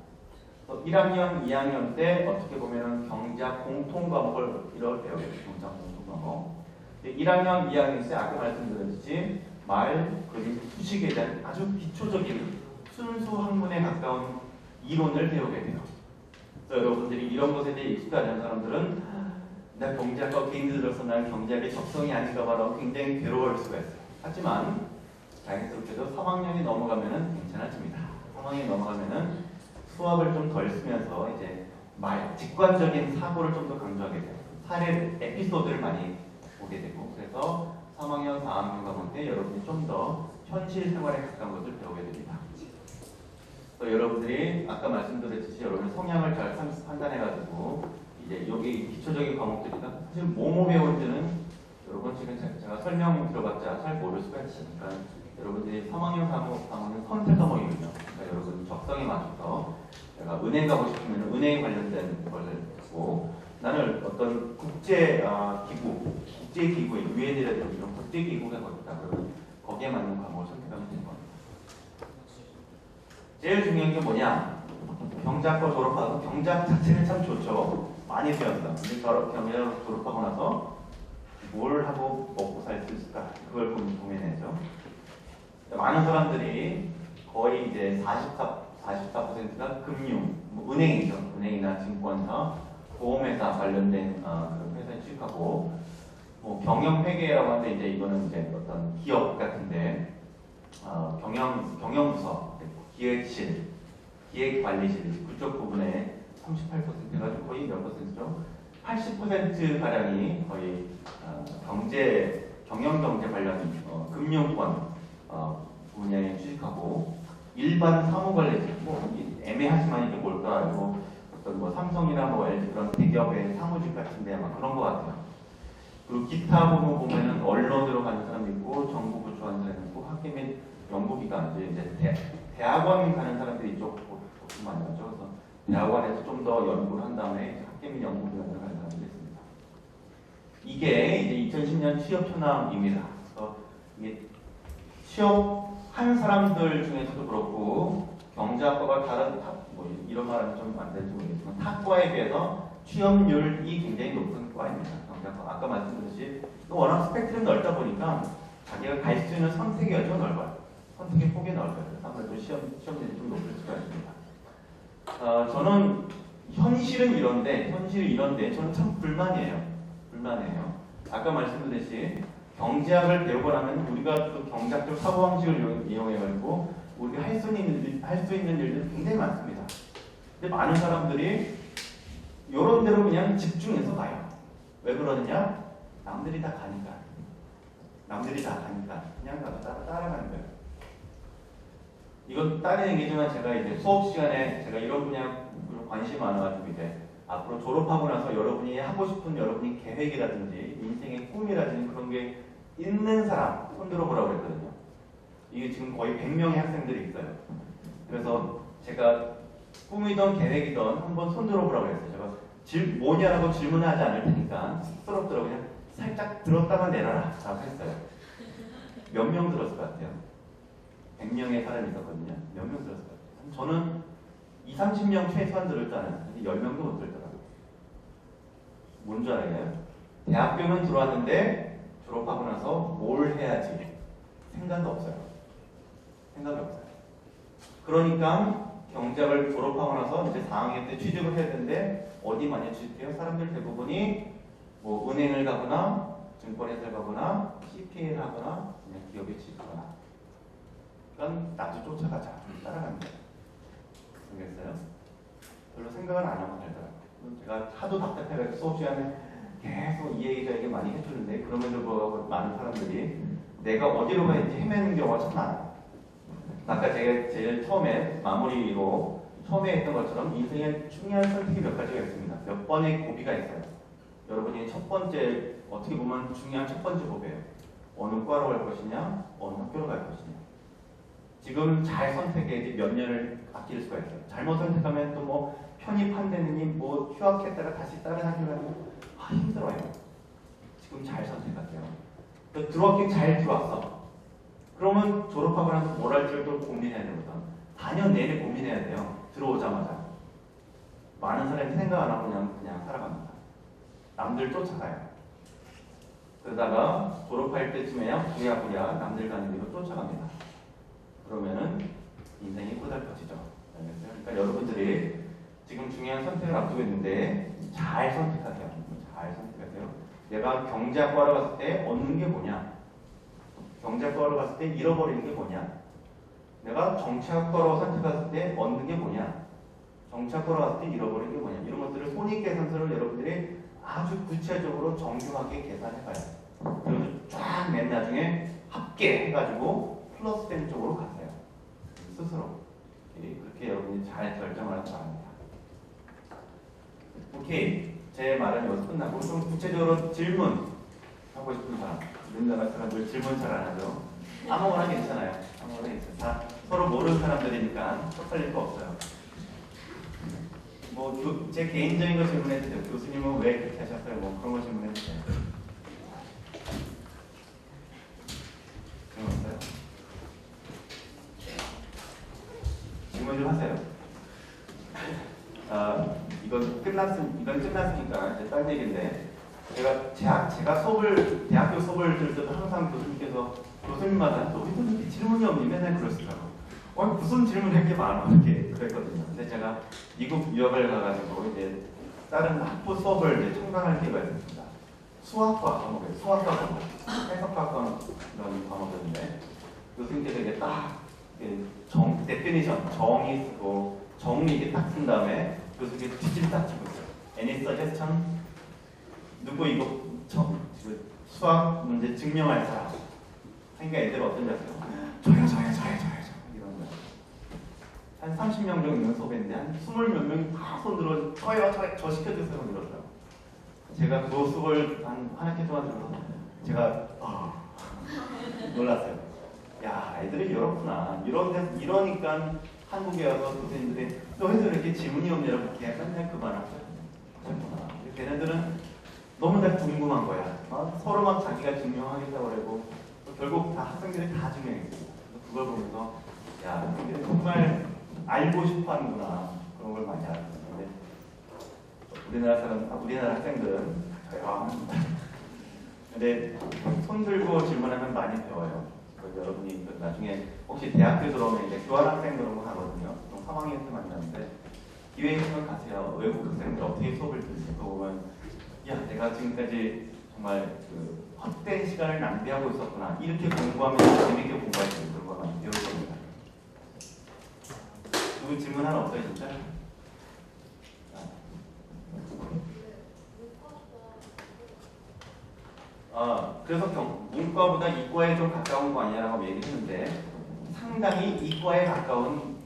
또 1학년, 2학년 때 어떻게 보면 경제학 공통 과목을 배우게 돼요. 경제학 공통 과목. 1학년, 2학년 때 아까 말씀드렸듯이 말, 그림, 수식에 대한 아주 기초적인 순수 학문에 가까운 이론을 배우게 돼요. 그래서 여러분들이 이런 것에 대해 익숙하지 않은 사람들은 나 경제학과 개인들로서 난 경제학의 적성이 아닌가 봐라고 굉장히 괴로워할 수가 있어요. 하지만 다행스럽게도 3학년이 넘어가면은 괜찮아집니다. 3학년이 넘어가면은 수학을 좀 덜 쓰면서 이제 직관적인 사고를 좀 더 강조하게 돼요. 사례, 에피소드를 많이 보게 되고 그래서 3학년, 4학년 과목 때 여러분이 좀 더 현실 생활에 가까운 것을 배우게 됩니다. 또 여러분들이 아까 말씀드렸듯이 여러분 성향을 잘 판단해가지고 이제 여기 기초적인 과목들이다. 사실 뭐뭐 배우는지는 여러분 지금 제가 설명 들어봤자 잘 모를 수가 있으니까 여러분들이 3학년, 4학년 선택 과목이거든요. 그러니까 여러분 적성에 맞춰서 제가 은행 가고 싶으면 은행에 관련된 걸 보고 나는 어떤 국제 기구에 유엔이라든지 이런 국제 기구가 있다. 그러면 거기에 맞는 과목을 선택하면 되는 겁니다. 제일 중요한 게 뭐냐? 경제학과 졸업하고 경제학 자체는 참 좋죠. 많이 배웠다. 근데 경제학 졸업하고 나서 뭘 하고 먹고 살 수 있을까? 그걸 고민해야죠. 많은 사람들이 거의 이제 44%가 금융, 은행이죠. 은행이나 증권사, 보험회사 관련된 그런 회사에 취직하고 경영회계라고 하는데 이제 이거는 이제 어떤 기업 같은데 경영부서, 기획실, 기획관리실 그쪽 부분에 38%가 거의 몇 퍼센트죠? 80%가량이 거의 경영경제 관련 금융권 분야에 취직하고 일반 사무관리직 뭐 애매하지만 이게 뭘까 뭐 어떤 뭐 삼성이나 뭐 LG 그런 대기업의 사무직 같은데 아마 그런 것 같아요. 그리고 기타 부분 보면은 언론으로 가는 사람도 있고 정부 부처하는 사람도 있고 학계 및 연구기관 이제 대학원 가는 사람들이 이쪽 보통 많이 가죠. 그래서 대학원에서 좀 더 연구를 한 다음에 학계 및 연구기관으로 가는 사람들이 있습니다. 이게 이제 2010년 취업 현황입니다. 그래서 이게 취업한 사람들 중에서도 그렇고 경제학과가 다른 뭐 이런 말은 좀 안 될지 모르겠지만 탁과에 비해서 취업률이 굉장히 높은 과입니다. 경제학과 아까 말씀드렸듯이 또 워낙 스펙트럼이 넓다 보니까 자기가 갈 수 있는 선택이 아주 넓어요. 선택의 폭이 넓어요. 그래서 아무래도 시험률이 좀 높을 수가 있습니다. 저는 현실은 이런데 저는 참 불만이에요. 아까 말씀드렸듯이 경제학을 배우고 나면 우리가 또 경제학적 사고방식을 이용해가지고 우리가 할 수 있는 일들이 굉장히 많습니다. 근데 많은 사람들이 이런 데로 그냥 집중해서 가요. 왜 그러느냐? 남들이 다 가니까 그냥 따라가는 거예요. 이건 다른 얘기지만 제가 이제 수업 시간에 제가 이런 분야 관심이 많아가지고 이제 앞으로 졸업하고 나서 여러분이 하고 싶은 여러분이 계획이라든지 인생의 꿈이라든지 그런 게 있는 사람 손 들어보라고 했거든요. 이게 지금 거의 100명의 학생들이 있어요. 그래서 제가 꿈이던 계획이던 한번 손 들어보라고 했어요. 제가 뭐냐라고 질문을 하지 않을 테니까 쑥스럽더라고요. 그냥 살짝 들었다가 내려라 라고 했어요. 몇 명 들었을 것 같아요? 100명의 사람이 있었거든요. 몇 명 들었을 것 같아요? 저는 20, 30명 최소한 들을 줄 알았는데 10명도 못 들더라고요. 뭔 줄 알아요? 대학교는 들어왔는데 졸업하고 나서 뭘 해야지 생각이 없어요. 그러니까 경제학을 졸업하고 나서 이제 4학년 때 취직을 해야 되는데 어디 많이 취직해요? 사람들 대부분이 뭐 은행을 가거나 증권회사를 가거나 CPA를 하거나 그냥 기업에 취직하거나 그러니까 나도 쫓아가자 따라가는 거예요. 모르겠어요? 별로 생각은 안 하고 살더라고요. 제가 하도 답답해가지고 수업 시간에 계속 이 얘기 저 얘기 많이 해주는데 그럼에도 불구하고 많은 사람들이 내가 어디로 가야지 헤매는 경우가 참 많아요. 아까 제가 제일 처음에 마무리로 처음에 했던 것처럼 인생에 중요한 선택이 몇 가지가 있습니다. 몇 번의 고비가 있어요. 여러분이 첫 번째 어떻게 보면 중요한 첫 번째 고비예요. 어느 과로 갈 것이냐, 어느 학교로 갈 것이냐. 지금 잘 선택해야지 몇 년을 아낄 수가 있어요. 잘못 선택하면 또 뭐 편입 안 되느니 뭐 휴학했다가 다시 다른 학교 가고 힘들어요. 지금 잘 선택하세요. 들어왔긴 잘 들어왔어. 그러면 졸업하고 나서 뭘 할지를 또 고민해야 되거든. 4년 내내 고민해야 돼요. 들어오자마자. 많은 사람이 생각 안 하고 그냥 살아갑니다. 남들 쫓아가요. 그러다가 졸업할 때쯤에야 부랴부랴 남들 가는 길로 쫓아갑니다. 그러면은 인생이 꼬달퍼지죠. 그러니까 여러분들이 지금 중요한 선택을 앞두고 있는데 잘 선택하세요. 내가 경제학과로 갔을 때 얻는 게 뭐냐? 경제학과로 갔을 때 잃어버리는 게 뭐냐? 내가 정치학과로 선택했을 때 얻는 게 뭐냐? 정치학과로 갔을 때 잃어버리는 게 뭐냐? 이런 것들을 손익계산서를 여러분들이 아주 구체적으로 정교하게 계산해봐요. 그리고 쫙 맨 나중에 합계해가지고 플러스 된 쪽으로 가세요. 스스로. 그렇게 여러분이 잘 결정을 하기 바랍니다. 오케이. 제 말은 여기서 끝나고 좀 구체적으로 질문 하고 싶은 사람. 이런 사람들 질문 잘 안 하죠. 아무거나 괜찮아요. 다 서로 모르는 사람들이니까 헷갈릴 거 없어요. 뭐 제 개인적인 거 질문해도 돼요. 교수님은 왜 그렇게 하셨어요? 뭐 그런 거 질문해도 돼요. 질문 없어요? 질문 좀 하세요. 이건 끝났으니까 이제 딴 얘기인데 제가 대학교 수업을 들을 때도 항상 교수님마다 왜 이렇게 질문이 없니? 맨날 그러시더라고요. 무슨 질문이 이렇게 많아? 이렇게 그랬거든요. 근데 제가 미국 유학을 가가지고 이제 다른 학부 수업을 이제 청강할 기회가 있었습니다. 수학과 과목, 해석과 과목 이런 과목이었는데 교수님께서 이게 딱 데피니션, 정의 쓰고 정의 이게 딱 쓴 다음에 교수님께 뒤집어 딱 치고 있어요. Any suggestion? 누구 이거 수학 문제 증명할 사람? 그러니까 애들 어떤지 아세요? 저요 이런 거야. 한 30명 정도 있는 수업인데 한 20몇 명이 다 손 들어 저요 저 시켜주세요 이러더라고요. 제가 그 수업을 한 학기 동안 들어서 제가 놀랐어요. 야, 애들이 이렇구나. 이러니까 한국에 와서 교수님들이 너 회사 이렇게 지문이 없냐고 이렇게 맨날 그 말을 하셨구나. 걔네들은 너무 다 궁금한 거야. 서로 막 자기가 증명하겠다고 그러고 결국 다 학생들이 다 증명했고 그걸 보면서 야, 이게 정말 알고 싶어 하는구나. 그런 걸 많이 알았는데 우리나라 학생들은 조용합니다. 근데 손 들고 질문하면 많이 배워요. 여러분이 나중에 혹시 대학교 들어오면 이제 교환학생 그런 거 하거든요. 좀 3학년 때 만나는데 기회 있으면 가세요. 외국 학생들 어떻게 수업을 들을까 보면 야, 내가 지금까지 정말 그 헛된 시간을 낭비하고 있었구나. 이렇게 공부하면 재밌게 공부할 수 있는 그런 거 많이 배울 겁니다. 누구 질문 하나 없어요, 진짜? 그래서 문과보다 이과에 좀 가까운 거 아니냐라고 얘기했는데 상당히 이과에 가까운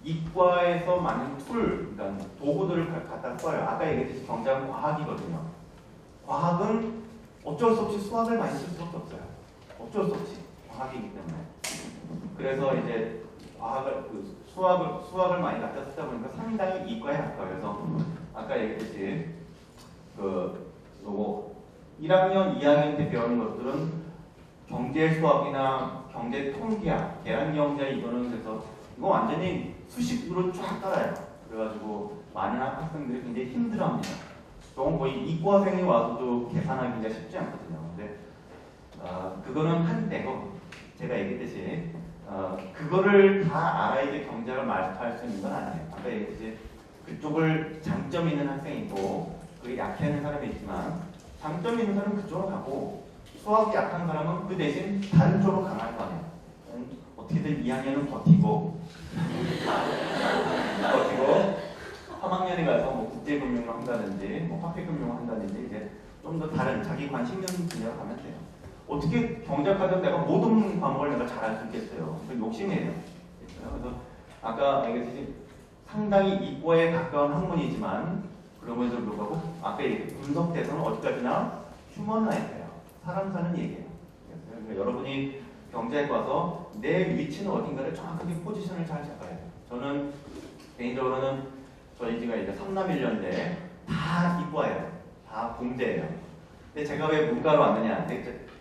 이과에서 많은 그러니까 도구들을 갖다 써요. 아까 얘기했듯이 경제학은 과학이거든요. 과학은 어쩔 수 없이 수학을 많이 쓸 수밖에 없어요. 어쩔 수 없이 과학이기 때문에. 그래서 이제 수학을 많이 갖다 쓰다 보니까 상당히 이과에 가까워요. 그래서 아까 얘기했듯이 요거 1학년, 2학년 때 배우는 것들은 경제 수학이나 경제 통계학, 계산 경제 이거는 그래서 이거 완전히 수식으로 쫙 따라요. 그래가지고 많은 학생들이 굉장히 힘들어합니다. 조금 거의 이과생이 와서도 계산하기 굉장히 쉽지 않거든요. 근데 그거는 한때고 제가 얘기했듯이 그거를 다 알아야지 경제를 마스터할 수 있는 건 아니에요. 아까 얘기했듯이 그쪽을 장점 있는 학생이 있고 그게 약해하는 사람이 있지만 장점 있는 사람은 그쪽으로 가고 수학이 약한 사람은 그 대신 다른 쪽으로 강할 거 아니에요. 어떻게든 2학년은 버티고 3학년에 가서 뭐 국제금융을 한다든지 뭐 화폐금융을 한다든지 이제 좀 더 다른 자기 관심 있는 분야로 가면 돼요. 어떻게 경제학하다 내가 모든 과목을 내가 잘할 수 있겠어요. 그 욕심이에요. 그래서 아까 얘기했듯이 상당히 이과에 가까운 학문이지만 그러면서 불구하고 아까 분석대서는 어디까지나 휴먼 라이프예요. 사람 사는 얘기예요. 그러니까 여러분이 경제학과 와서 내 위치는 어딘가를 정확하게 포지션을 잘 잡아야 돼요. 저는 개인적으로는 저희 집가 이제 3남1녀인데 다 이과예요. 다 공대예요. 근데 제가 왜 문과로 왔느냐?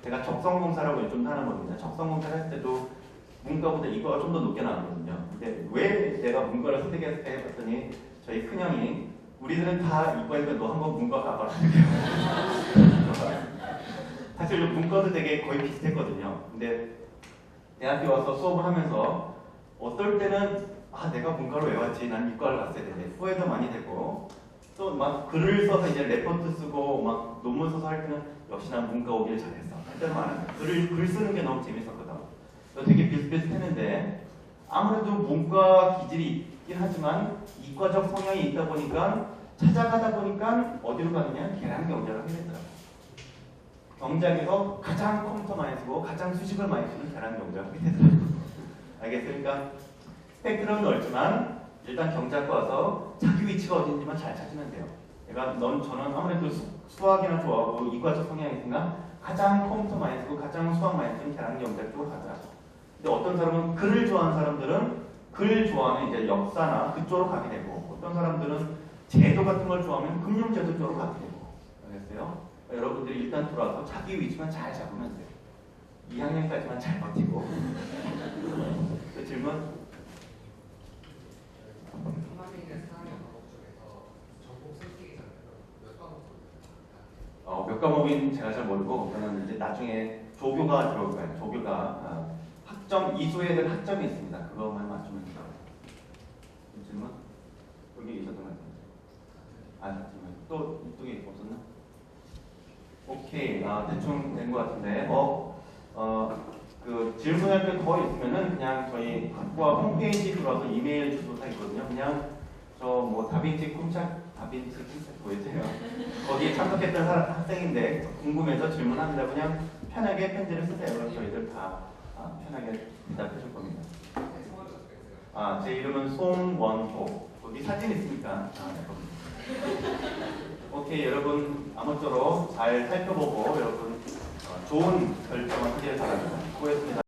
제가 적성공사라고 요즘 하는 겁니다. 적성공사를 했을 때도 문과보다 이과가 좀 더 높게 나왔거든요. 근데 왜 내가 문과를 선택했을까 해봤더니 저희 큰형이 우리들은 다 이과니까 너 한번 문과 가봐라. 사실 문과도 되게 거의 비슷했거든요. 근데 대학교 와서 수업을 하면서 어떨 때는 내가 문과로 왜 왔지? 난 이과를 갔어야 되는데 후회도 많이 되고 또 막 글을 써서 이제 레포트 쓰고 막 논문 써서 할 때는 역시 난 문과 오길 잘했어. 할 때는 많아요. 글 쓰는 게 너무 재밌었거든. 되게 비슷비슷했는데 아무래도 문과 기질이 있긴 하지만 이과적 성향이 있다 보니까 찾아가다 보니까 어디로 가느냐? 계산 경제를 하게 되더라고요. 경제학에서 가장 컴퓨터 많이 쓰고 가장 수식을 많이 쓰는 계산 경제를 하게 되더라고요. 알겠습니까? 스펙트럼은 넓지만 일단 경제학과 와서 자기 위치가 어딘지만 잘 찾으면 돼요. 저는 아무래도 수학이나 좋아하고 이과적 성향이 있으니까 가장 컴퓨터 많이 쓰고 가장 수학 많이 쓰는 계산 경제학 쪽으로 가더라고요. 근데 어떤 사람은 글을 좋아하는 사람들은 글 좋아하는 이제 역사나 그쪽으로 가게 되고 어떤 사람들은 제도 같은 걸 좋아하면 금융제도 쪽으로 가게 되고 알겠어요? 여러분들이 일단 들어와서 자기 위치만 잘 잡으면 돼요. 2학년까지만 잘 버티고 그 질문? 몇 과목인 제가 잘 모르고 저는 이제 나중에 조교가 들어올 거예요. 조교가 학점 이수해야 될 학점이 있습니다. 그것만 맞추면 돼요. 질문? 여기 있었던 것 같아요. 잠시만요. 또 이쪽에 없었나? 오케이. 대충 된 것 같은데. 그 질문할 게 더 있으면은 그냥 저희 학과 홈페이지 들어와서 이메일 주소가 있거든요. 그냥 저 뭐 다빈치 쿵짝 뭐였어요? 거기에 참석했던 학생인데 궁금해서 질문합니다. 그냥 편하게 편지를 쓰세요. 그럼 저희들 다 편하게 대답해 줄 겁니다. 제 이름은 송원호. 여기 사진 있으니까. 오케이, 여러분 아무쪼록 잘 살펴보고 여러분 좋은 결정을 하길 바랍니다. 수고했습니다.